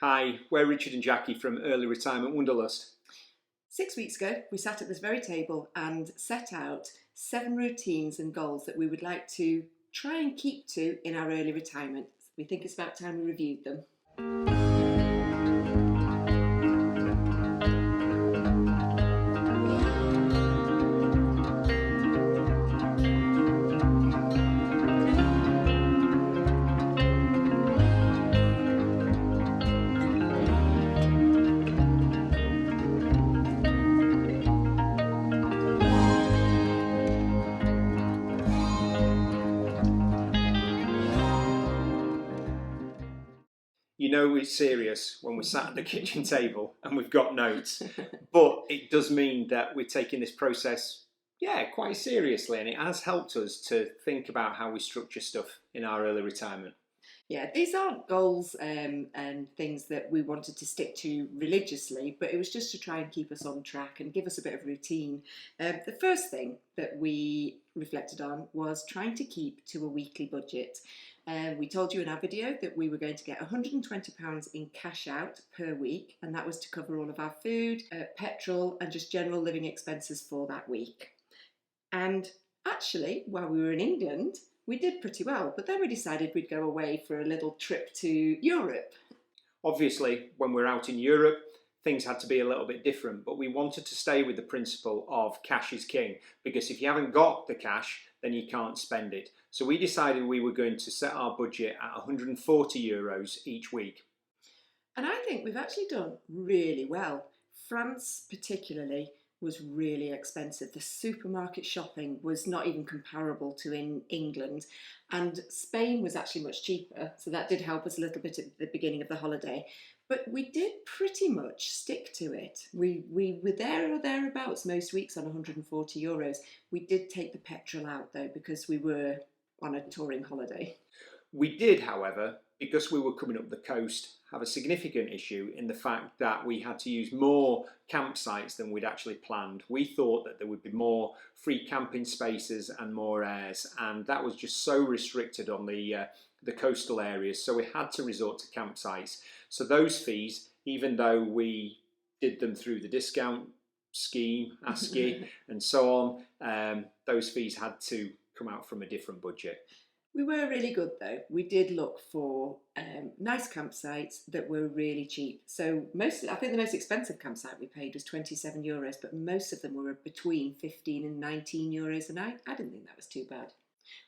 Hi, we're Richard and Jackie from Early Retirement Wonderlust. 6 weeks ago, we sat at this very table and set out 7 routines and goals that we would like to try and keep to in our early retirement. We think it's about time we reviewed them. You know it's serious when we're sat at the kitchen table and we've got notes, but it does mean that we're taking this process, quite seriously, and it has helped us to think about how we structure stuff in our early retirement. Yeah, these aren't goals and things that we wanted to stick to religiously, but it was just to try and keep us on track and give us a bit of routine. The first thing that we reflected on was trying to keep to a weekly budget. We told you in our video that we were going to get £120 in cash out per week, and that was to cover all of our food, petrol, and just general living expenses for that week. And actually, while we were in England, we did pretty well, but then we decided we'd go away for a little trip to Europe. Obviously, when we're out in Europe, things had to be a little bit different, but we wanted to stay with the principle of cash is king, because if you haven't got the cash, then you can't spend it. So we decided we were going to set our budget at €140 each week. And I think we've actually done really well. France particularly was really expensive. The supermarket shopping was not even comparable to in England, and Spain was actually much cheaper, so that did help us a little bit at the beginning of the holiday. But we did pretty much stick to it. We were there or thereabouts most weeks on €140. We did take the petrol out though, because we were on a touring holiday. We did, however, because we were coming up the coast, have a significant issue in the fact that we had to use more campsites than we'd actually planned. We thought that there would be more free camping spaces and more airs, and that was just so restricted on the coastal areas, so we had to resort to campsites. So those fees, even though we did them through the discount scheme, ASCII and so on, those fees had to come out from a different budget. We were really good though. We did look for nice campsites that were really cheap. So I think the most expensive campsite we paid was €27, but most of them were between €15 and €19 a night. I didn't think that was too bad.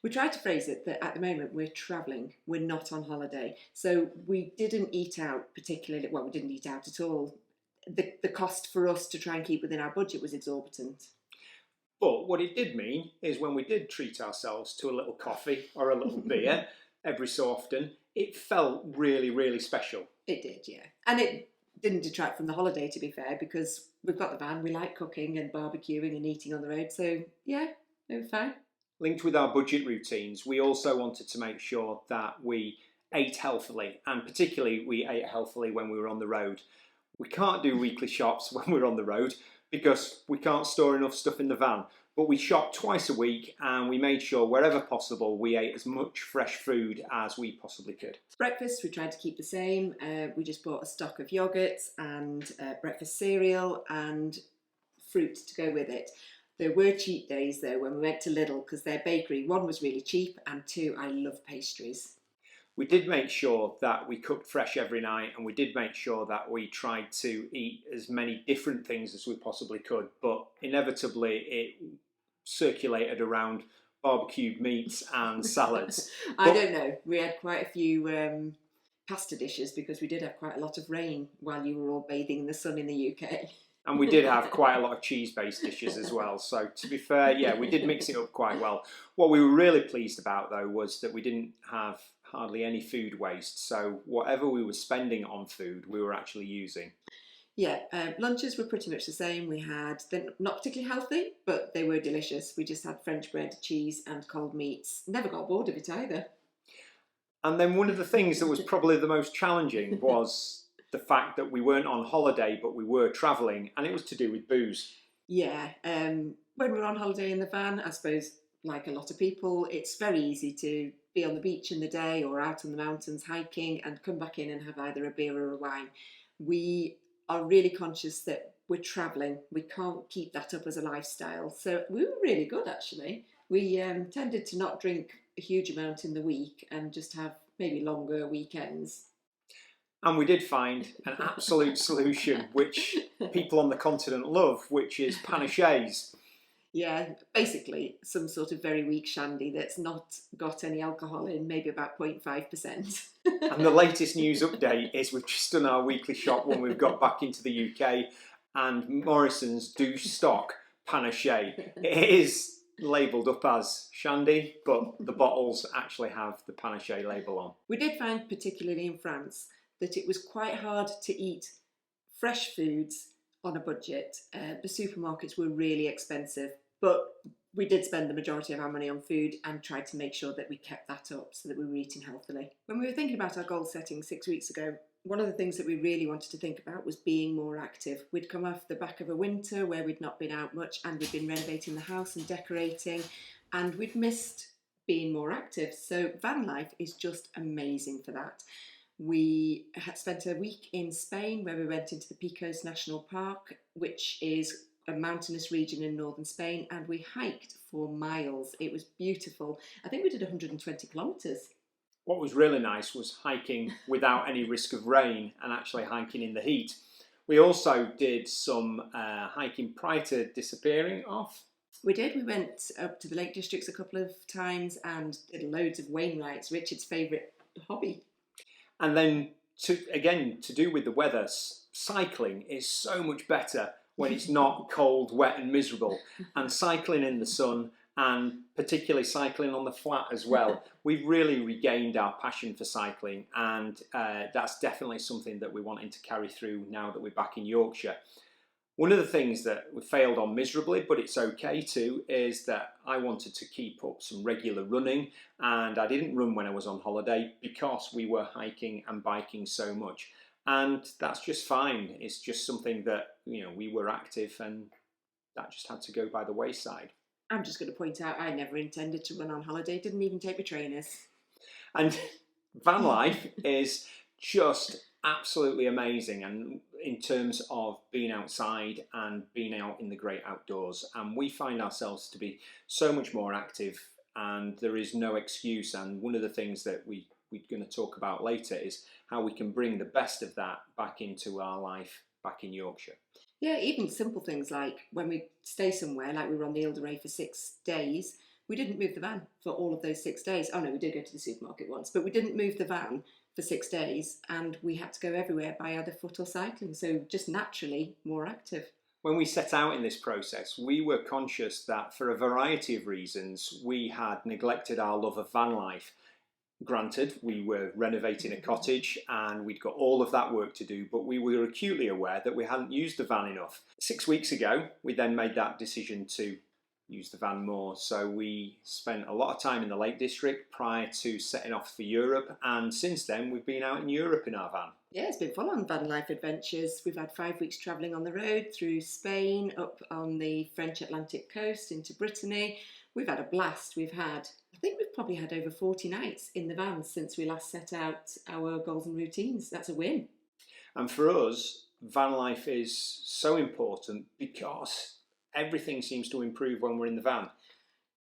We tried to phrase it that at the moment we're travelling, we're not on holiday. So we didn't eat out particularly, well, we didn't eat out at all. The cost for us to try and keep within our budget was exorbitant. But what it did mean is when we did treat ourselves to a little coffee or a little beer every so often, it felt really, really special. It did, yeah. And it didn't detract from the holiday, to be fair, because we've got the van, we like cooking and barbecuing and eating on the road. So, yeah, it was fine. Linked with our budget routines, we also wanted to make sure that we ate healthily, and particularly we ate healthily when we were on the road. We can't do weekly shops when we're on the road because we can't store enough stuff in the van, but we shopped twice a week and we made sure wherever possible we ate as much fresh food as we possibly could. Breakfast we tried to keep the same. We just bought a stock of yogurts and breakfast cereal and fruit to go with it. There were cheat days though when we went to Lidl, because their bakery, one, was really cheap, and two, I love pastries. We did make sure that we cooked fresh every night, and we did make sure that we tried to eat as many different things as we possibly could, but inevitably it circulated around barbecued meats and salads. I don't know, we had quite a few pasta dishes because we did have quite a lot of rain while you were all bathing in the sun in the UK. And we did have quite a lot of cheese-based dishes as well. So to be fair, yeah, we did mix it up quite well. What we were really pleased about though was that we didn't have hardly any food waste. So whatever we were spending on food, we were actually using. Yeah, lunches were pretty much the same. They're not particularly healthy, but they were delicious. We just had French bread, cheese and cold meats. Never got bored of it either. And then one of the things that was probably the most challenging was the fact that we weren't on holiday, but we were travelling, and it was to do with booze. Yeah, when we're on holiday in the van, I suppose, like a lot of people, it's very easy to be on the beach in the day or out on the mountains hiking and come back in and have either a beer or a wine. We are really conscious that we're travelling. We can't keep that up as a lifestyle. So we were really good, actually. We tended to not drink a huge amount in the week and just have maybe longer weekends. And we did find an absolute solution, which people on the continent love, which is panaches. Yeah, basically some sort of very weak shandy that's not got any alcohol in, maybe about 0.5%. And the latest news update is we've just done our weekly shop when we've got back into the UK, and Morrison's do stock panache. It is labelled up as shandy, but the bottles actually have the panache label on. We did find, particularly in France, that it was quite hard to eat fresh foods on a budget. The supermarkets were really expensive, but we did spend the majority of our money on food and tried to make sure that we kept that up so that we were eating healthily. When we were thinking about our goal setting 6 weeks ago, one of the things that we really wanted to think about was being more active. We'd come off the back of a winter where we'd not been out much, and we'd been renovating the house and decorating, and we'd missed being more active. So van life is just amazing for that. We had spent a week in Spain where we went into the Picos National Park, which is a mountainous region in northern Spain, and we hiked for miles. It was beautiful. I think we did 120 kilometres. What was really nice was hiking without any risk of rain and actually hiking in the heat. We also did some hiking prior to disappearing off. We did. We went up to the Lake Districts a couple of times and did loads of Wainwrights, Richard's favourite hobby. And then, to do with the weather, cycling is so much better when it's not cold, wet and miserable. And cycling in the sun, and particularly cycling on the flat as well, we've really regained our passion for cycling, and that's definitely something that we're wanting to carry through now that we're back in Yorkshire. One of the things that we failed on miserably, but it's okay too, is that I wanted to keep up some regular running, and I didn't run when I was on holiday because we were hiking and biking so much. And that's just fine. It's just something that, we were active, and that just had to go by the wayside. I'm just going to point out I never intended to run on holiday, didn't even take my trainers. And van life is just absolutely amazing, and in terms of being outside and being out in the great outdoors, and we find ourselves to be so much more active, and there is no excuse. And one of the things that we're going to talk about later is how we can bring the best of that back into our life back in Yorkshire. Yeah, even simple things like when we stay somewhere, like we were on the Ile de Ré for 6 days, we didn't move the van for all of those 6 days. Oh no, we did go to the supermarket once, but we didn't move the van for 6 days, and we had to go everywhere by either foot or cycling, so just naturally more active. When we set out in this process, we were conscious that for a variety of reasons we had neglected our love of van life. Granted, we were renovating a cottage and we'd got all of that work to do, but we were acutely aware that we hadn't used the van enough. 6 weeks ago, we then made that decision to use the van more. So we spent a lot of time in the Lake District prior to setting off for Europe, and since then we've been out in Europe in our van. Yeah, it's been full on van life adventures. We've had 5 weeks travelling on the road through Spain, up on the French Atlantic coast into Brittany. We've had a blast. I think we've probably had over 40 nights in the van since we last set out our goals and routines. That's a win. And for us, van life is so important because everything seems to improve when we're in the van.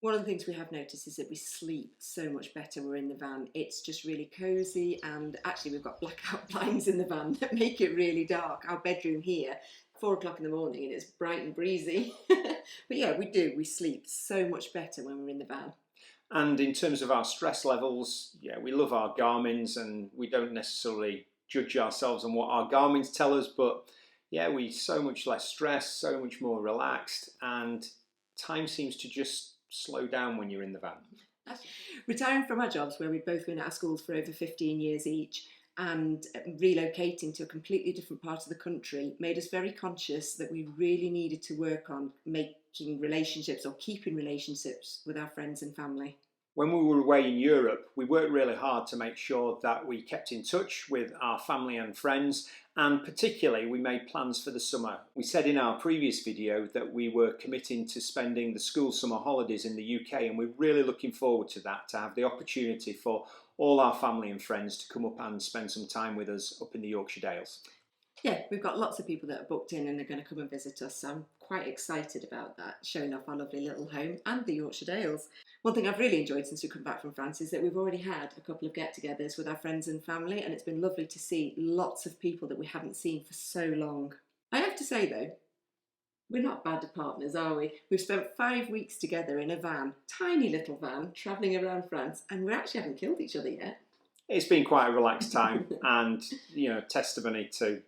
One of the things we have noticed is that we sleep so much better when we're in the van. It's just really cosy, and actually we've got blackout blinds in the van that make it really dark. Our bedroom here, 4 o'clock in the morning, and it's bright and breezy. But yeah, we sleep so much better when we're in the van. And in terms of our stress levels, we love our Garmins, and we don't necessarily judge ourselves on what our Garmins tell us, but we so much less stressed, so much more relaxed, and time seems to just slow down when you're in the van. Retiring from our jobs, where we'd both been at our schools for over 15 years each, and relocating to a completely different part of the country made us very conscious that we really needed to work on making relationships or keeping relationships with our friends and family. When we were away in Europe, we worked really hard to make sure that we kept in touch with our family and friends, and particularly we made plans for the summer. We said in our previous video that we were committing to spending the school summer holidays in the UK, and we're really looking forward to that, to have the opportunity for all our family and friends to come up and spend some time with us up in the Yorkshire Dales. Yeah, we've got lots of people that are booked in and are going to come and visit us, so I'm quite excited about that, showing off our lovely little home and the Yorkshire Dales. One thing I've really enjoyed since we've come back from France is that we've already had a couple of get-togethers with our friends and family, and it's been lovely to see lots of people that we haven't seen for so long. I have to say though, we're not bad at partners, are we? We've spent 5 weeks together in a van, tiny little van, travelling around France, and we actually haven't killed each other yet. It's been quite a relaxed time and, testimony to,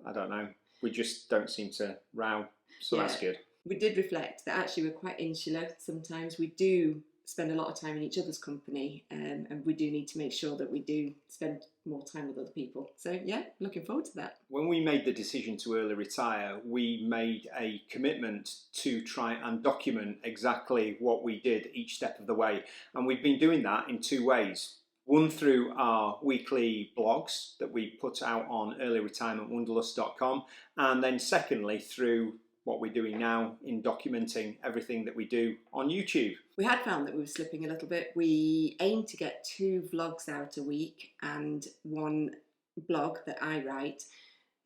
I don't know, we just don't seem to row, so that's good. We did reflect that actually we're quite insular sometimes. We do spend a lot of time in each other's company, and we do need to make sure that we do spend more time with other people. So yeah, looking forward to that. When we made the decision to early retire, we made a commitment to try and document exactly what we did each step of the way, and we've been doing that in 2 ways. One, through our weekly blogs that we put out on earlyretirementwanderlust.com, and then secondly through what we're doing now in documenting everything that we do on YouTube. We had found that we were slipping a little bit. We aim to get 2 vlogs out a week and 1 blog that I write.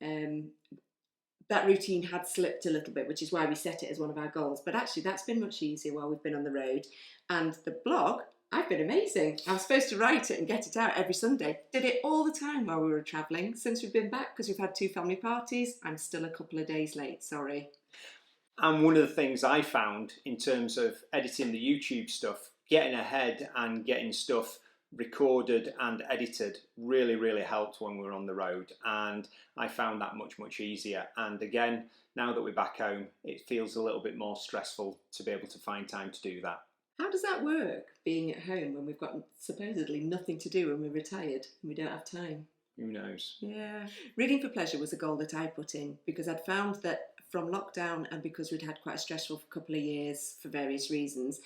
That routine had slipped a little bit, which is why we set it as one of our goals. But actually that's been much easier while we've been on the road. And the blog, I've been amazing. I was supposed to write it and get it out every Sunday. Did it all the time while we were travelling. Since we've been back, because we've had 2 family parties, I'm still a couple of days late, sorry. And one of the things I found in terms of editing the YouTube stuff, getting ahead and getting stuff recorded and edited really, really helped when we were on the road. And I found that much, much easier. And again, now that we're back home, it feels a little bit more stressful to be able to find time to do that. How does that work, being at home when we've got supposedly nothing to do when we're retired and we don't have time? Who knows? Yeah. Reading for pleasure was a goal that I put in because I'd found that from lockdown and because we'd had quite a stressful couple of years for various reasons,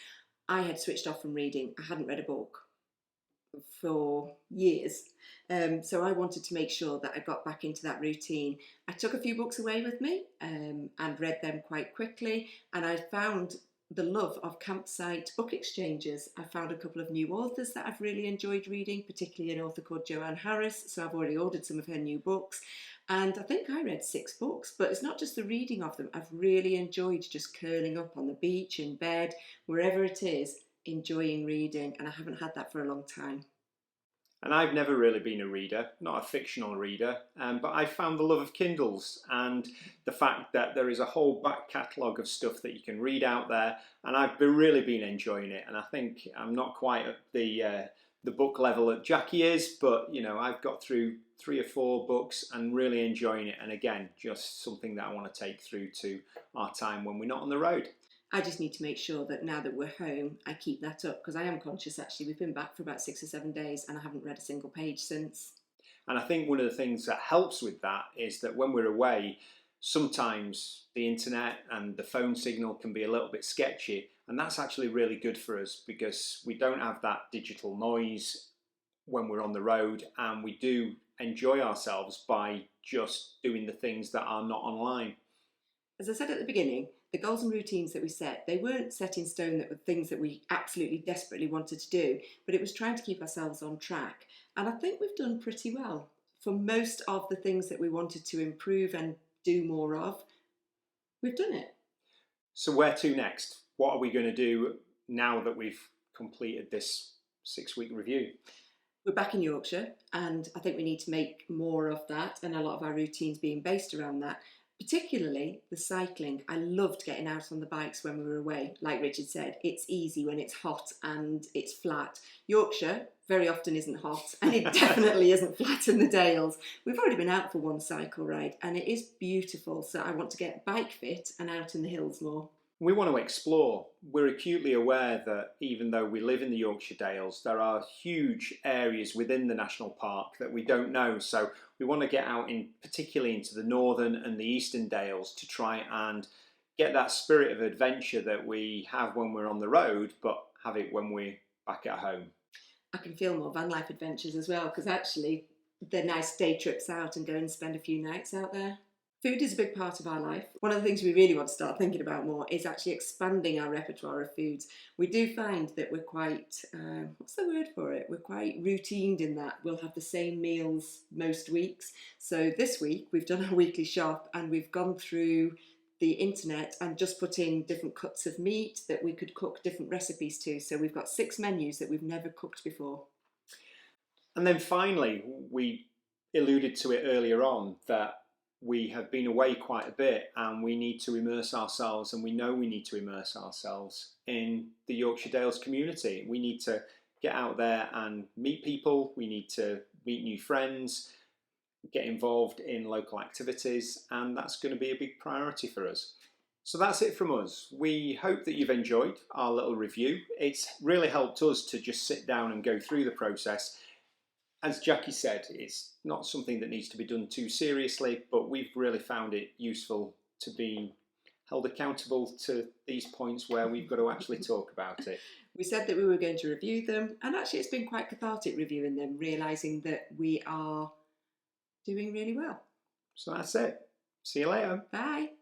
I had switched off from reading. I hadn't read a book for years. So I wanted to make sure that I got back into that routine. I took a few books away with me and read them quite quickly, and I found the love of campsite book exchanges. I found a couple of new authors that I've really enjoyed reading, particularly an author called Joanne Harris, so I've already ordered some of her new books. And I think I read 6 books, but it's not just the reading of them. I've really enjoyed just curling up on the beach, in bed, wherever it is, enjoying reading, and I haven't had that for a long time. And I've never really been a reader, not a fictional reader, but I found the love of Kindles and the fact that there is a whole back catalogue of stuff that you can read out there, and I've really been enjoying it. And I think I'm not quite at the book level that Jackie is, but I've got through 3 or 4 books and really enjoying it. And again, just something that I want to take through to our time when we're not on the road. I just need to make sure that now that we're home, I keep that up, because I am conscious actually. We've been back for about 6 or 7 days and I haven't read a single page since. And I think one of the things that helps with that is that when we're away, sometimes the internet and the phone signal can be a little bit sketchy, and that's actually really good for us because we don't have that digital noise when we're on the road, and we do enjoy ourselves by just doing the things that are not online. As I said at the beginning, the goals and routines that we set, they weren't set in stone, that were things that we absolutely desperately wanted to do, but it was trying to keep ourselves on track. And I think we've done pretty well. For most of the things that we wanted to improve and do more of, we've done it. So where to next? What are we going to do now that we've completed this 6-week review? We're back in Yorkshire, and I think we need to make more of that, and a lot of our routines being based around that. Particularly the cycling. I loved getting out on the bikes when we were away. Like Richard said, it's easy when it's hot and it's flat. Yorkshire very often isn't hot, and it definitely isn't flat in the Dales. We've already been out for 1 cycle ride and it is beautiful, so I want to get bike fit and out in the hills more. We want to explore. We're acutely aware that even though we live in the Yorkshire Dales, there are huge areas within the national park that we don't know. So we want to get out particularly into the northern and the eastern Dales to try and get that spirit of adventure that we have when we're on the road, but have it when we're back at home. I can feel more van life adventures as well, because actually they're nice day trips out and go and spend a few nights out there. Food is a big part of our life. One of the things we really want to start thinking about more is actually expanding our repertoire of foods. We do find that we're quite, what's the word for it? We're quite routined in that we'll have the same meals most weeks. So this week we've done our weekly shop and we've gone through the internet and just put in different cuts of meat that we could cook different recipes to. So we've got 6 menus that we've never cooked before. And then finally, we alluded to it earlier on that we have been away quite a bit and we need to immerse ourselves, and we know we need to immerse ourselves in the Yorkshire Dales community. We need to get out there and meet people, we need to meet new friends, get involved in local activities, and that's going to be a big priority for us. So that's it from us. We hope that you've enjoyed our little review. It's really helped us to just sit down and go through the process. As Jackie said, it's not something that needs to be done too seriously, but we've really found it useful to be held accountable to these points where we've got to actually talk about it. We said that we were going to review them, and actually it's been quite cathartic reviewing them, realising that we are doing really well. So that's it. See you later. Bye.